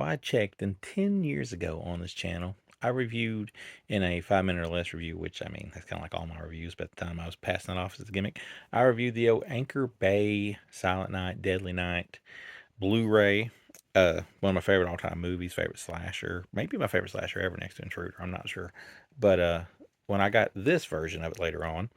I checked, and 10 years ago on this channel, I reviewed in a 5 minute or less review, which I mean, that's kind of like all my reviews, but at the time I was passing it off as a gimmick. I reviewed the old Anchor Bay Silent Night, Deadly Night Blu-ray. One of my favorite all-time movies, favorite slasher, maybe my favorite slasher ever next to Intruder, I'm not sure. But when I got this version of it later on,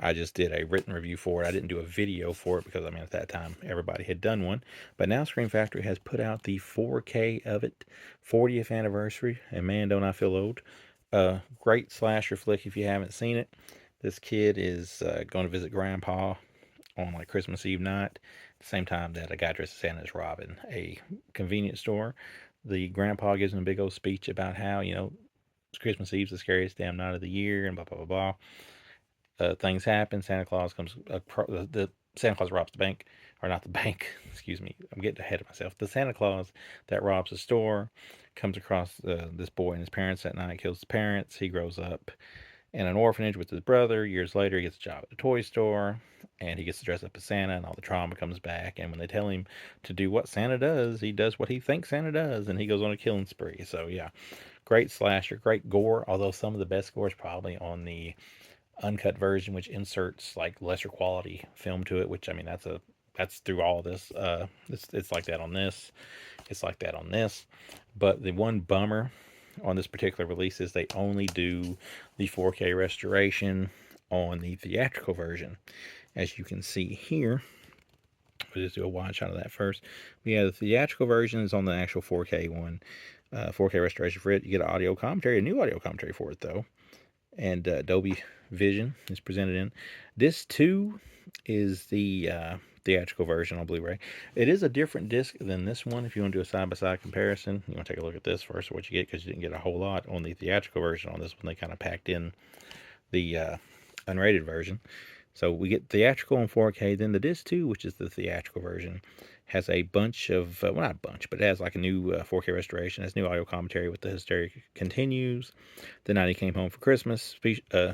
I just did a written review for it. I didn't do a video for it because, I mean, at that time, everybody had done one. But now Scream Factory has put out the 4K of it, 40th anniversary, and man, don't I feel old. Great slasher flick if you haven't seen it. This kid is going to visit Grandpa on like Christmas Eve night, at the same time that a guy dressed as Santa is robbing a convenience store. The grandpa gives him a big old speech about how, Christmas Eve's the scariest damn night of the year, and blah blah blah blah. Things happen. Santa Claus comes. The Santa Claus robs the bank, or not the bank. Excuse me. I'm getting ahead of myself. The Santa Claus that robs the store comes across this boy and his parents that night. Kills his parents. He grows up in an orphanage with his brother. Years later, he gets a job at a toy store, and he gets to dress up as Santa, and all the trauma comes back. And when they tell him to do what Santa does, he does what he thinks Santa does, and he goes on a killing spree. So yeah, great slasher, great gore. Although some of the best gore is probably on the uncut version, which inserts like lesser quality film to it. Which I mean, that's through all this. It's like that on this. It's like that on this. But the one bummer on this particular release is they only do the 4K restoration on the theatrical version. As you can see here, we'll just do a wide shot of that first. Yeah, the theatrical version is on the actual 4K one. 4K restoration for it. You get an audio commentary, a new audio commentary for it though, and Dolby Vision is presented in. Disc 2 is the theatrical version on Blu-ray. It is a different disc than this one. If you want to do a side-by-side comparison, you want to take a look at this first, what you get, because you didn't get a whole lot on the theatrical version. On this one, they kind of packed in the unrated version. So we get theatrical in 4K. Then the disc 2, which is the theatrical version, has a bunch of, well, not a bunch, but it has like a new 4K restoration. It has new audio commentary with the Hysteria Continues, the Night He Came Home for Christmas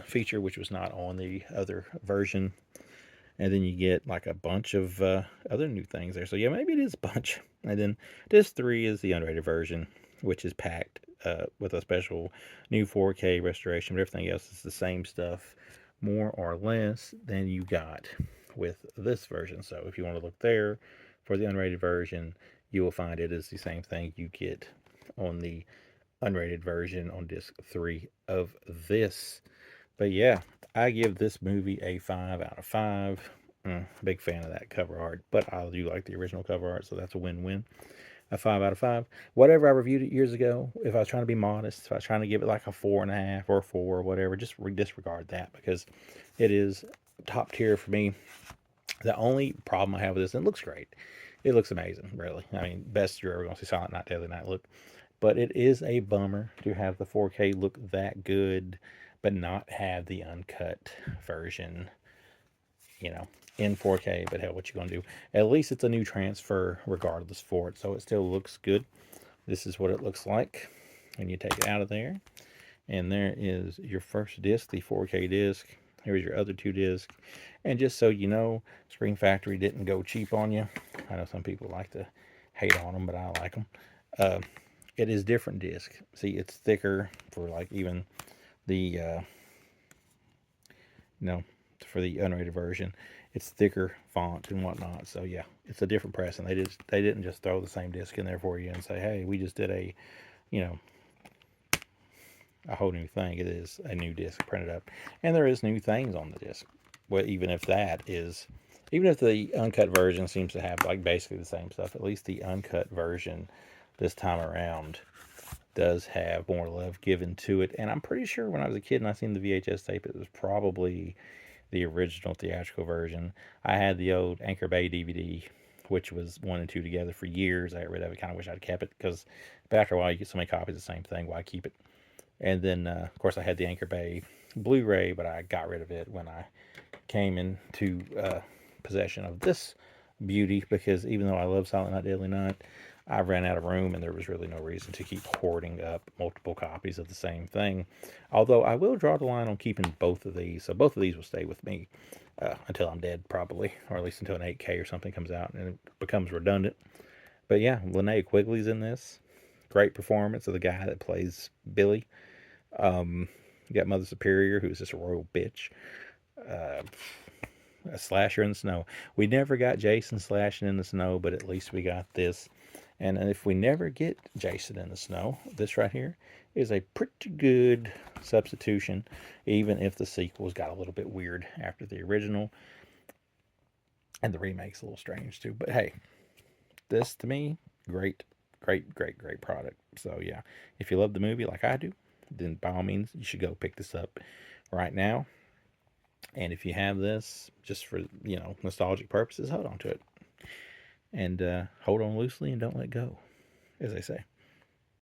feature, which was not on the other version. And then you get like a bunch of other new things there. So yeah, maybe it is a bunch. And then disc 3 is the unrated version, which is packed with a special new 4K restoration, but everything else is the same stuff, more or less, than you got with this version. So if you want to look there for the unrated version, you will find it is the same thing you get on the unrated version on disc 3 of this. But yeah, I give this movie a 5 out of 5. Big fan of that cover art, but I do like the original cover art, so that's a win-win. A 5 out of 5. Whatever I reviewed it years ago, if I was trying to be modest, if I was trying to give it like a 4.5 or a 4 or whatever, just disregard that because it is top tier for me. The only problem I have with this, and it looks great. It looks amazing, really. I mean, best you're ever going to see Silent Night, Deadly Night look. But it is a bummer to have the 4K look that good, but not have the uncut version, in 4K. But hell, what you gonna do? At least it's a new transfer regardless for it, so it still looks good. This is what it looks like when you take it out of there. And there is your first disc, the 4K disc. Here's your other two discs. And just so you know, Scream Factory didn't go cheap on you. I know some people like to hate on them, but I like them. It is different disc. See, it's thicker for like even the for the unrated version. It's thicker font and whatnot. So yeah, it's a different press, and they didn't just throw the same disc in there for you and say, hey, we just did a a whole new thing. It is a new disc printed up, and there is new things on the disc. Well, even if the uncut version seems to have like basically the same stuff, at least the uncut version this time around does have more love given to it. And I'm pretty sure when I was a kid and I seen the VHS tape, it was probably the original theatrical version. I had the old Anchor Bay DVD, which was 1 and 2 together for years. I got rid of it. Kind of wish I'd kept it because after a while you get so many copies of the same thing. Why keep it? And then, of course, I had the Anchor Bay Blu-ray, but I got rid of it when I came into possession of this beauty because even though I love Silent Night, Deadly Night, I ran out of room and there was really no reason to keep hoarding up multiple copies of the same thing. Although I will draw the line on keeping both of these. So both of these will stay with me until I'm dead probably, or at least until an 8K or something comes out and it becomes redundant. But yeah, Linnea Quigley's in this. Great performance of the guy that plays Billy. You got Mother Superior, who's just a royal bitch. Uh, a slasher in the snow. We never got Jason slashing in the snow, but at least we got this. And if we never get Jason in the snow, this right here is a pretty good substitution, even if the sequels got a little bit weird after the original. And the remake's a little strange too. But hey, this to me, great, great, great, great product. So yeah, if you love the movie like I do, then by all means, you should go pick this up right now. And if you have this, just for nostalgic purposes, hold on to it and hold on loosely and don't let go, as they say.